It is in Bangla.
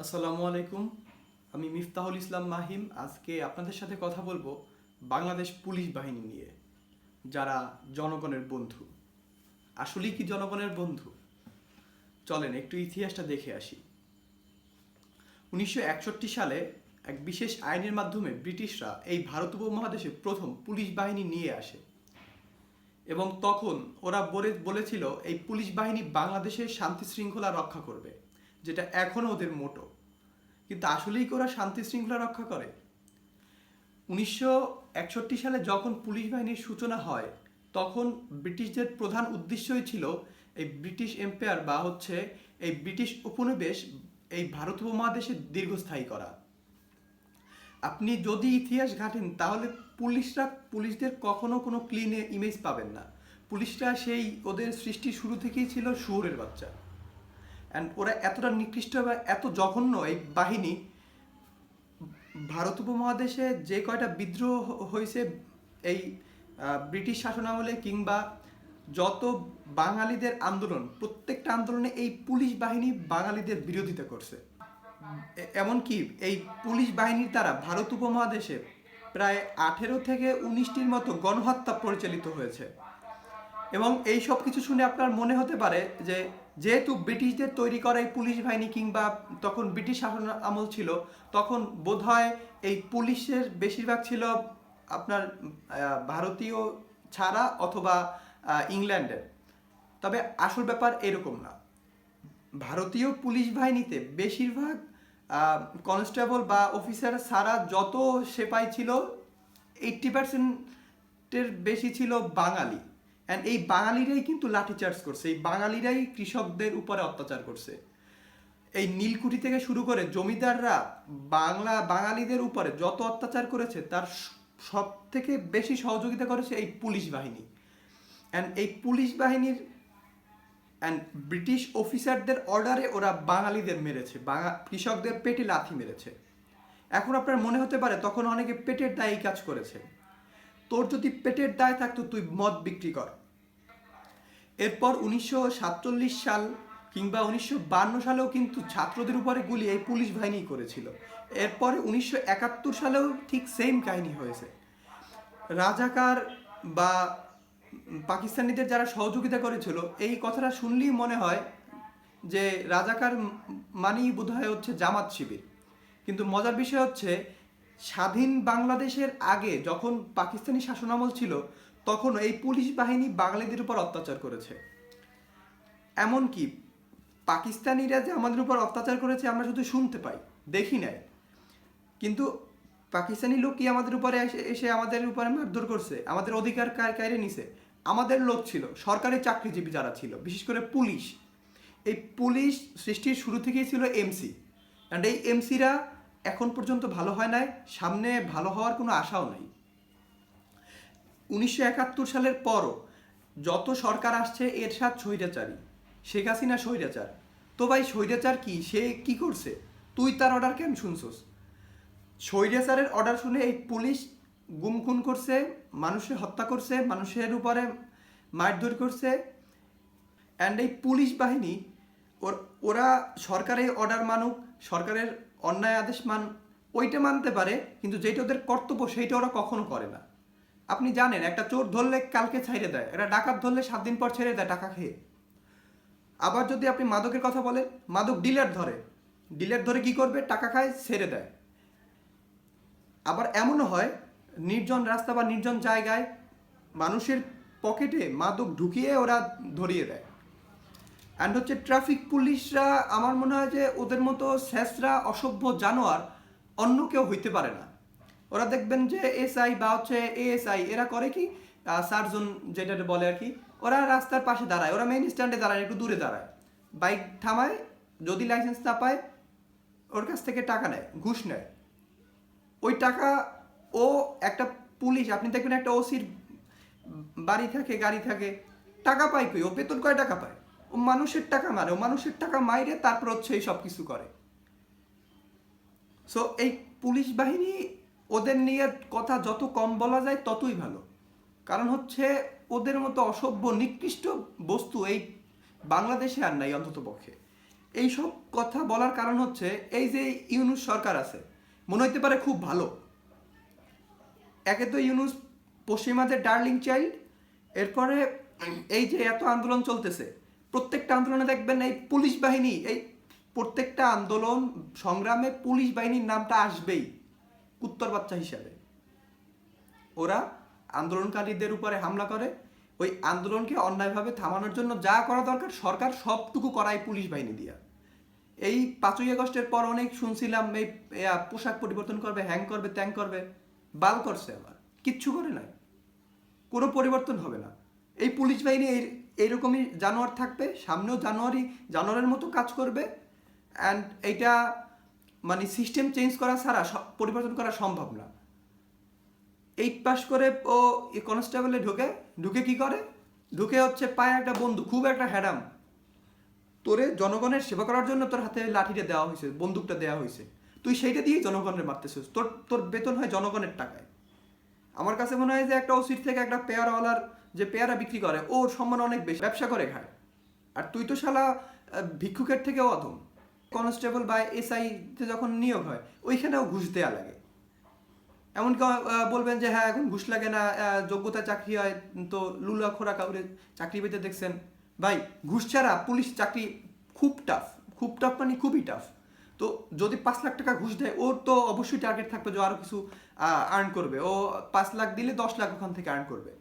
আসসালামু আলাইকুম। আমি মিফতাহুল ইসলাম মাহিম। আজকে আপনাদের সাথে কথা বলবো বাংলাদেশ পুলিশ বাহিনী নিয়ে, যারা জনগণের বন্ধু। আসলেই কি জনগণের বন্ধু? চলেন একটু ইতিহাসটা দেখে আসি। 1961 সালে এক বিশেষ আইনের মাধ্যমে ব্রিটিশরা এই ভারত উপমহাদেশে প্রথম পুলিশ বাহিনী নিয়ে আসে, এবং তখন ওরা বলেছিল এই পুলিশ বাহিনী বাংলাদেশের শান্তি শৃঙ্খলা রক্ষা করবে, যেটা এখনও ওদের মোটো। কিন্তু আসলেই কি ওরা শান্তি শৃঙ্খলা রক্ষা করে? 1961 সালে যখন পুলিশ বাহিনীর সূচনা হয়, তখন ব্রিটিশদের প্রধান উদ্দেশ্যই ছিল এই ব্রিটিশ এম্পায়ার বা এই ব্রিটিশ উপনিবেশ এই ভারত উপমহাদেশে দীর্ঘস্থায়ী করা। আপনি যদি ইতিহাস ঘাটেন তাহলে পুলিশদের কখনো কোনো ক্লিন ইমেজ পাবেন না। পুলিশরা সেই ওদের সৃষ্টির শুরু থেকেই ছিল শুয়োরের বাচ্চা। অ্যান্ড ওরা এতটা নিকৃষ্ট বা এত জঘন্য এই বাহিনী, ভারত উপমহাদেশে যে কয়টা বিদ্রোহ হয়েছে এই ব্রিটিশ শাসনামলে, কিংবা যত বাঙালিদের আন্দোলন, প্রত্যেকটা আন্দোলনে এই পুলিশ বাহিনী বাঙালিদের বিরোধিতা করছে। এমনকি এই পুলিশ বাহিনীর দ্বারা ভারত উপমহাদেশে প্রায় 18 থেকে 19টির মতো গণহত্যা পরিচালিত হয়েছে। এবং এই সব কিছু শুনে আপনার মনে হতে পারে যে যেহেতু ব্রিটিশদের তৈরি করা এই পুলিশ বাহিনী, কিংবা তখন ব্রিটিশ শাসন আমল ছিল, তখন বোধহয় এই পুলিশের বেশিরভাগ ছিল আপনার ভারতীয় ছাড়া অথবা ইংল্যান্ডের। তবে আসল ব্যাপার এরকম না। ভারতীয় পুলিশ বাহিনীতে বেশিরভাগ কনস্টেবল বা অফিসার ছাড়া যত সেপাই ছিল, 80%-এর বেশি ছিল বাঙালি। অ্যান্ড এই বাঙালিরাই কিন্তু লাঠিচার্জ করছে, এই বাঙালিরাই কৃষকদের উপরে অত্যাচার করছে। এই নীলকুঠি থেকে শুরু করে জমিদাররা বাঙালিদের উপরে যত অত্যাচার করেছে, তার সব থেকে বেশি সহযোগিতা করেছে এই পুলিশ বাহিনী। অ্যান্ড এই পুলিশ বাহিনীর অ্যান্ড ব্রিটিশ অফিসারদের অর্ডারে ওরা বাঙালিদের মেরেছে, কৃষকদের পেটে লাথি মেরেছে। এখন আপনার মনে হতে পারে তখন অনেকে পেটের দায়ে কাজ করেছে। তোর যদি পেটের দায় থাকতো তুই মদ বিক্রি কর। এরপর 1947 সাল কিংবা 1952 সালেও কিন্তু ছাত্রদের উপরে গুলি এই পুলিশ বাহিনী করেছিল। এরপরে 1971 সালেও ঠিক সেম কাহিনী হয়েছে। রাজাকার বা পাকিস্তানিদের যারা সহযোগিতা করেছিল, এই কথাটা শুনলেই মনে হয় যে রাজাকার মানেই বোধহয় হচ্ছে জামাত শিবির। কিন্তু মজার বিষয় হচ্ছে, স্বাধীন বাংলাদেশের আগে যখন পাকিস্তানি শাসনামল ছিল, তখন এই পুলিশ বাহিনী বাঙালিদের উপর অত্যাচার করেছে। এমনকি পাকিস্তানিরা যে আমাদের উপর অত্যাচার করেছে আমরা শুধু শুনতে পাই, দেখি নাই। কিন্তু পাকিস্তানি লোক কি আমাদের উপরে এসে আমাদের উপরে মারধর করছে, আমাদের অধিকার কায়রে নিছে? আমাদের লোক ছিল, সরকারি চাকরিজীবী যারা ছিল, বিশেষ করে পুলিশ। এই পুলিশ সৃষ্টির শুরু থেকেই ছিল এমসি। অ্যান্ড এই এমসিরা এখন পর্যন্ত ভালো হয় নাই, সামনে ভালো হওয়ার কোনো আশাও নাই। 1971 সালের পরও যত সরকার আসছে এরশাদ স্বৈরাচারী, শেখ হাসিনা স্বৈরাচার। তো ভাই স্বৈরাচার কি, সে কি করছে? তুই তার অর্ডার কেন শুনছস? স্বৈরাচারের অর্ডার শুনে এই পুলিশ গুম খুন করছে, মানুষের হত্যা করছে, মানুষের উপরে মারধর করছে। অ্যান্ড এই পুলিশ বাহিনী ওরা সরকারের অর্ডার মানুক, সরকারের অন্যায় আদেশ ওইটা মানতে পারে, কিন্তু যেটা ওদের কর্তব্য সেইটা ওরা কখনো করে না। আপনি জানেন, একটা চোর ধরলে কালকে ছেড়ে দেয়, একটা ডাকাত ধরলে 7 দিন পর ছেড়ে দেয় টাকা খেয়ে। আবার যদি আপনি মাদকের কথা বলেন, মাদক ডিলার ধরে কি করবে? টাকা খায়, ছেড়ে দেয়। আবার এমনও হয় নির্জন রাস্তা বা নির্জন জায়গায় মানুষের পকেটে মাদক ঢুকিয়ে ওরা ধরিয়ে দেয়। অ্যান্ড হচ্ছে ট্রাফিক পুলিশরা, আমার মনে হয় যে ওদের মতো স্যাসরা অসভ্য জানোয়ার অন্য কেউ হইতে পারে না। ওরা দেখবেন যে এসআই বা এএসআই এরা করে কি, সার্জন যেটা বলে আর কি, ওরা রাস্তার পাশে দাঁড়ায়, ওরা মেইন স্ট্যান্ডে দাঁড়ায়, একটু দূরে দাঁড়ায়, বাইক থামায়, যদি লাইসেন্স না পায় ওর কাছ থেকে টাকা নেয়, ঘুষ নেয়। ওই টাকা ও একটা পুলিশ, আপনি দেখবেন একটা ওসির বাড়ি থাকে, গাড়ি থাকে, টাকা পায় কই? ও বেতন কয় টাকা পায়? ও মানুষের টাকা মারে, ও মানুষের টাকা মাইরে তারপর এই সব কিছু করে। সো এই পুলিশ বাহিনী, ওদের নিয়ে কথা যত কম বলা যায় ততই ভালো। কারণ ওদের মতো অসভ্য নিকৃষ্ট বস্তু এই বাংলাদেশে আর নাই অন্তত পক্ষে। এইসব কথা বলার কারণ হচ্ছে এই যে ইউনূস সরকার আছে, মনে হইতে পারে খুব ভালো। একে তো ইউনূস পশ্চিমাদের ডার্লিং চাইল্ড, এরপরে এই যে এত আন্দোলন চলতেছে, প্রত্যেকটা আন্দোলনে দেখবেন এই পুলিশ বাহিনী, এই প্রত্যেকটা আন্দোলন সংগ্রামে পুলিশ বাহিনীর নামটা আসবেই কুত্তর বাচ্চা হিসাবে। ওরা আন্দোলনকারীদের উপরে হামলা করে, ওই আন্দোলনকে অন্যায়ভাবে থামানোর জন্য যা করা দরকার সরকার সবটুকু করায় পুলিশ বাহিনী দিয়া। এই 5ই আগস্টের পর অনেক শুনছিলাম এই পোশাক পরিবর্তন করবে, হ্যাং করবে, ত্যাং করবে, বাল করছে, আবার কিচ্ছু করে নাই, কোনো পরিবর্তন হবে না। এই পুলিশ বাহিনী এইরকমই জানোয়ার থাকবে, সামনেও জানোয়ারের মতো কাজ করবে। অ্যান্ড এইটা মানে সিস্টেম চেঞ্জ করা ছাড়া পরিবর্তন করা সম্ভব না। 8 পাস করে ও কনস্টেবলে ঢুকে কি করে, ঢুকে হচ্ছে পায়ে একটা বন্দুক, খুব একটা হ্যাডাম, তোরে জনগণের সেবা করার জন্য তোর হাতে লাঠিটা দেওয়া হয়েছে, বন্দুকটা দেওয়া হয়েছে, তুই সেইটা দিয়েই জনগণের মারতেছিস, তোর বেতন হয় জনগণের টাকায়। আমার কাছে মনে হয় যে একটা ওসির থেকে একটা পেয়ারাওয়ালার যে পেয়ারা বিক্রি করে ওর সম্মান অনেক বেশি, ব্যবসা করে খায়। আর তুই তো শালা ভিক্ষুকের থেকেও অধম। কনস্টেবল বা এসআইতে যখন নিয়োগ হয় ওইখানেও ঘুষ দেওয়া লাগে। এমনকি বলবেন যে হ্যাঁ এখন ঘুষ লাগে না, যোগ্যতা চাকরি হয়, তো লুলা খোরা কাউরে চাকরি পেতে দেখছেন? ভাই ঘুষ ছাড়া পুলিশ চাকরি খুব টাফ, খুব টাফ মানে খুবই টাফ। তো যদি 5 লাখ টাকা ঘুষ দেয়, ওর তো অবশ্যই টার্গেট থাকবে যে আরও কিছু আর্ন করবে। ও 5 লাখ দিলে 10 লাখ ওখান থেকে আর্ন করবে।